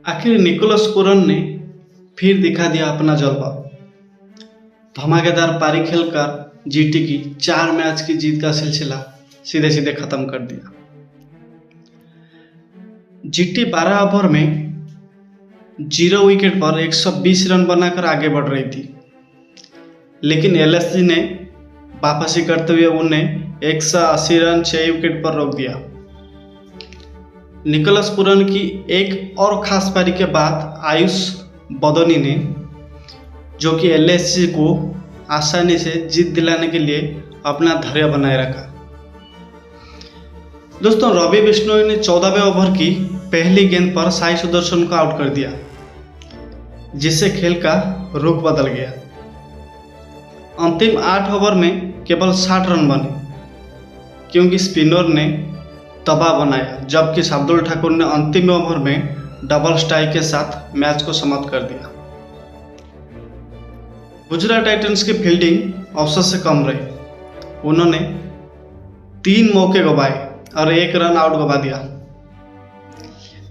आखिर Nicholas Pooran ने फिर दिखा दिया अपना जलवा। धमाकेदार पारी खेलकर जीटी की 4 मैच की जीत का सिलसिला सीधे सीधे खत्म कर दिया। जीटी 12 ओवर में 0 विकेट पर 120 रन बनाकर आगे बढ़ रही थी, लेकिन एलएसजी ने वापसी करते हुए उन्हें 180 रन 6 विकेट पर रोक दिया। निकोलस पूरन की एक और खास पारी के बाद आयुष बदोनी ने, जो कि एलएसजी को आसानी से जीत दिलाने के लिए अपना धैर्य बनाए रखा। दोस्तों, रवि बिश्नोई ने 14वें ओवर की पहली गेंद पर साई सुदर्शन को आउट कर दिया, जिससे खेल का रुख बदल गया। अंतिम 8 ओवर में केवल 60 रन बने, क्योंकि स्पिनर ने दबाव बनाया, जबकि शार्दुल ठाकुर ने अंतिम ओवर में डबल स्ट्राइक के साथ मैच को समाप्त कर दिया। गुजरात टाइटंस की फील्डिंग औसत से कम रही। उन्होंने 3 मौके गंवाए और 1 रन आउट गंवा दिया,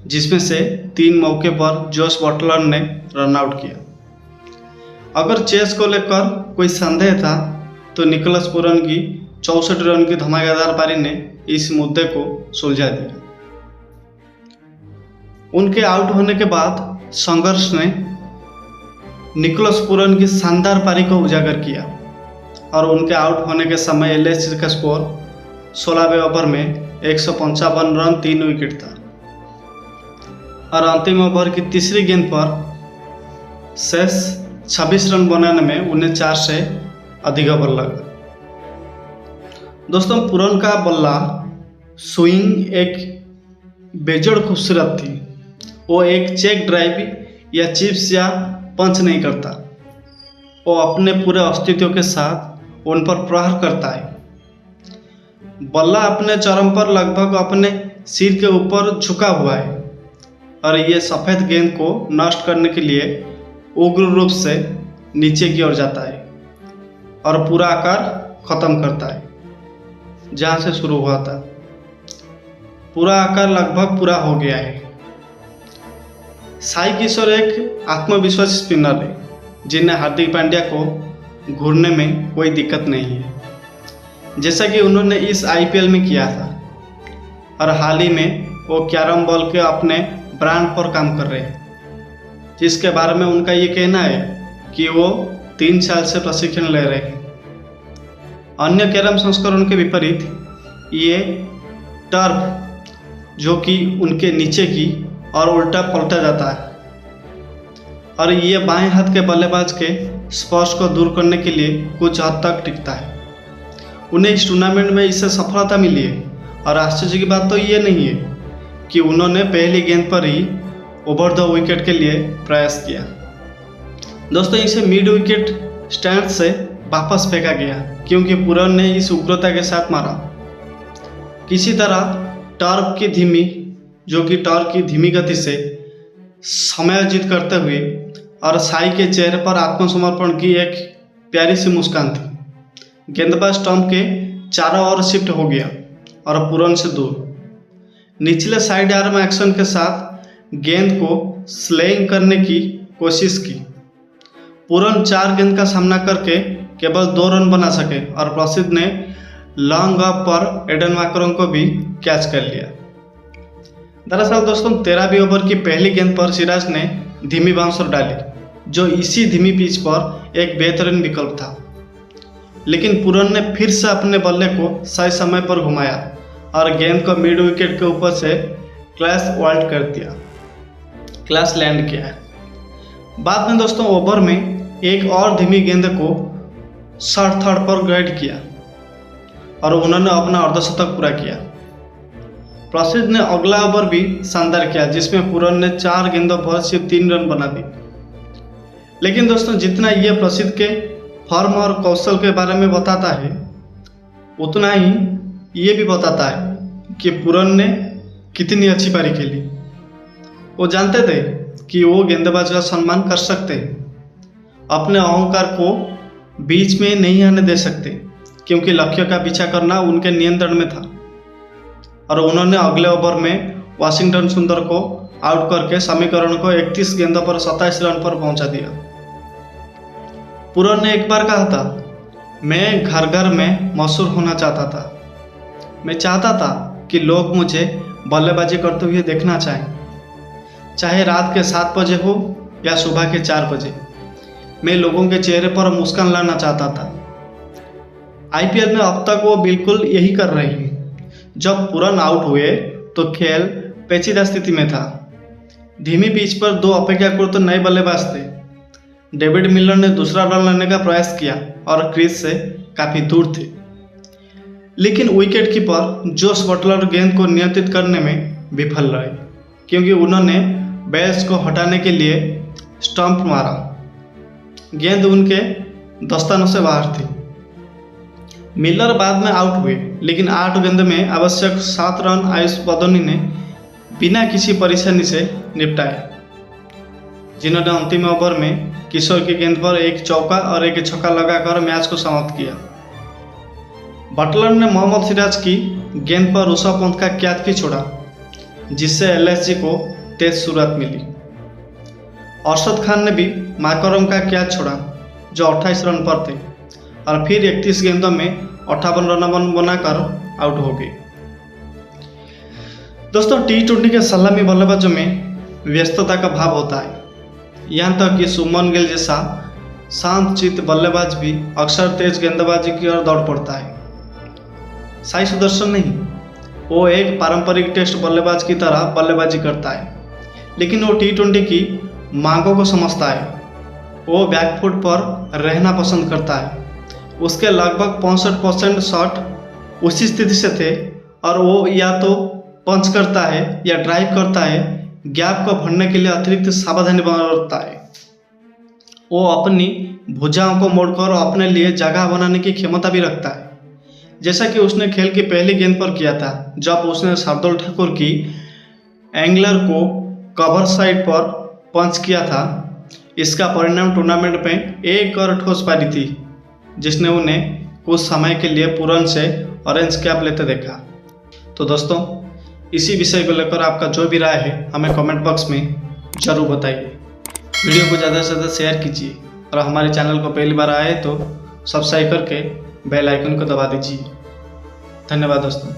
जिसमें से 3 मौके पर जोश बटलर ने रन आउट किया। अगर चेस को लेकर कोई संदेह था तो निकोलस पूरन की 64 रन की धमाकेदार पारी ने इस मुद्दे को सुलझा दिया। उनके आउट होने के बाद संघर्ष ने निकोलस पूरन की शानदार पारी को उजागर किया और उनके आउट होने के समय एलएसजी का स्कोर 16वें ओवर में 155 रन 3 विकेट था और अंतिम ओवर की तीसरी गेंद पर शेष 26 रन बनाने में उन्हें 4 से अधिक ओवर लगा। दोस्तों, पूरन का बल्ला स्विंग एक बेजोड़ खूबसूरत थी। वो एक चेक ड्राइव या चिप्स या पंच नहीं करता, वो अपने पूरे अस्तित्व के साथ उन पर प्रहार करता है। बल्ला अपने चरम पर लगभग अपने सिर के ऊपर झुका हुआ है और ये सफ़ेद गेंद को नष्ट करने के लिए उग्र रूप से नीचे की ओर जाता है और पूरा आकार खत्म करता है जहाँ से शुरू हुआ था। पूरा आकार लगभग पूरा हो गया है। साई किशोर एक आत्मविश्वासी स्पिनर है, जिन्हें हार्दिक पांड्या को घूरने में कोई दिक्कत नहीं है, जैसा कि उन्होंने इस आईपीएल में किया था। और हाल ही में वो कैरम बॉल के अपने ब्रांड पर काम कर रहे हैं, जिसके बारे में उनका ये कहना है कि वो 3 साल से प्रशिक्षण ले रहे हैं। अन्य कैरम संस्करण के विपरीत ये टर्फ, जो कि उनके नीचे की और उल्टा पलटा जाता है, और ये बाएं हाथ के बल्लेबाज के स्पर्श को दूर करने के लिए कुछ हद तक टिकता है। उन्हें इस टूर्नामेंट में इससे सफलता मिली है और आश्चर्य की बात तो ये नहीं है कि उन्होंने पहली गेंद पर ही ओवर द विकेट के लिए प्रयास किया। दोस्तों, इसे मिड विकेट स्टैंड से वापस फेंका गया, क्योंकि पूरन ने इस उग्रता के साथ मारा। किसी तरह टर्फ की धीमी गति से समायोजित करते हुए और साई के चेहरे पर आत्मसमर्पण की एक प्यारी सी मुस्कान थी। गेंदबाज स्टंप के चारों ओर शिफ्ट हो गया और पूरन से दूर निचले साइड आर्म एक्शन के साथ गेंद को स्लेइंग करने की कोशिश की। पूरन 4 गेंद का सामना करके केवल 2 रन बना सके और प्रसिद्ध ने लॉन्ग ऑफ पर एडन मार्करम को भी कैच कर लिया। दरअसल दोस्तों, 13वीं ओवर की पहली गेंद पर सिराज ने धीमी बाउंसर डाली, जो इसी धीमी पिच पर एक बेहतरीन विकल्प था, लेकिन पूरन ने फिर से अपने बल्ले को सही समय पर घुमाया और गेंद को मिड विकेट के ऊपर से क्लास लैंड किया। बाद में दोस्तों, ओवर में एक और धीमी गेंद को शॉर्ट थर्ड पर गाइड किया और उन्होंने अपना अर्धशतक पूरा किया। प्रसिद्ध ने अगला ओवर भी शानदार किया, जिसमें पूरन ने 4 गेंदों पर सिर्फ 3 रन बना दी। लेकिन दोस्तों, जितना ये प्रसिद्ध के फॉर्म और कौशल के बारे में बताता है, उतना ही ये भी बताता है कि पूरन ने कितनी अच्छी पारी खेली। वो जानते थे कि वो गेंदबाज का सम्मान कर सकते हैं, अपने अहंकार को बीच में नहीं आने दे सकते, क्योंकि लक्ष्य का पीछा करना उनके नियंत्रण में था और उन्होंने अगले ओवर में वाशिंगटन सुंदर को आउट करके समीकरण को 31 गेंदों पर 27 रन पर पहुंचा दिया। पुरन ने एक बार कहा था, मैं घर घर में मशहूर होना चाहता था। मैं चाहता था कि लोग मुझे बल्लेबाजी करते हुए देखना चाहे रात के 7 बजे हो या सुबह के 4 बजे। मैं लोगों के चेहरे पर मुस्कान लाना चाहता था। आईपीएल में अब तक वो बिल्कुल यही कर रहे हैं। जब पुरन आउट हुए तो खेल पेचीदा स्थिति में था। धीमी पिच पर 2 अपेक्षाकृत नए बल्लेबाज थे। डेविड मिलर ने दूसरा रन लेने का प्रयास किया और क्रीज से काफ़ी दूर थे, लेकिन विकेट कीपर जोस बटलर गेंद को नियंत्रित करने में विफल रहे, क्योंकि उन्होंने बेल्स को हटाने के लिए स्टंप मारा। गेंद उनके दस्तानों से बाहर थी। मिलर बाद में आउट हुए, लेकिन 8 गेंद में आवश्यक 7 रन आयुष बदोनी ने बिना किसी परेशानी से निपटाए, जिन्होंने अंतिम ओवर में किशोर की गेंद पर एक चौका और एक छक्का लगाकर मैच को समाप्त किया। बटलर ने मोहम्मद सिराज की गेंद पर ऋषभ पंत का कैच भी छोड़ा, जिससे एलएसजी को तेज शुरुआत मिली। अरशद खान ने भी माकरम का कैच छोड़ा, जो 28 रन पर थे, और फिर 31 गेंदों में 58 रन बनाकर आउट हो गए। दोस्तों, टी20 के सलामी बल्लेबाजों में व्यस्तता का भाव होता है। यहाँ तक कि शुभमन गिल जैसा शांतचित्त बल्लेबाज भी अक्सर तेज गेंदबाजी की ओर दौड़ पड़ता है। साई सुदर्शन नहीं, वो एक पारंपरिक टेस्ट बल्लेबाज की तरह बल्लेबाजी करता है, लेकिन वो टी20 की मांगों को समझता है। वो बैकफुट पर रहना पसंद करता है। उसके लगभग 65% शॉट उसी स्थिति से थे, और वो या तो पंच करता है या ड्राइव करता है। गैप को भरने के लिए अतिरिक्त सावधानी बरतता है। वो अपनी भुजाओं को मोड़कर अपने लिए जगह बनाने की क्षमता भी रखता है, जैसा कि उसने खेल की पहली गेंद पर किया था, जब उसने शार्दुल ठाकुर की एंगलर को कवर साइड पर पंच किया था। इसका परिणाम टूर्नामेंट में एक और ठोस पारी थी, जिसने उन्हें कुछ समय के लिए पुरन से ऑरेंज कैप लेते देखा। तो दोस्तों, इसी विषय को लेकर आपका जो भी राय है हमें कमेंट बॉक्स में ज़रूर बताइए। वीडियो को ज़्यादा से ज़्यादा शेयर कीजिए, और हमारे चैनल को पहली बार आए तो सब्सक्राइब करके बेल आइकन को दबा दीजिए। धन्यवाद दोस्तों।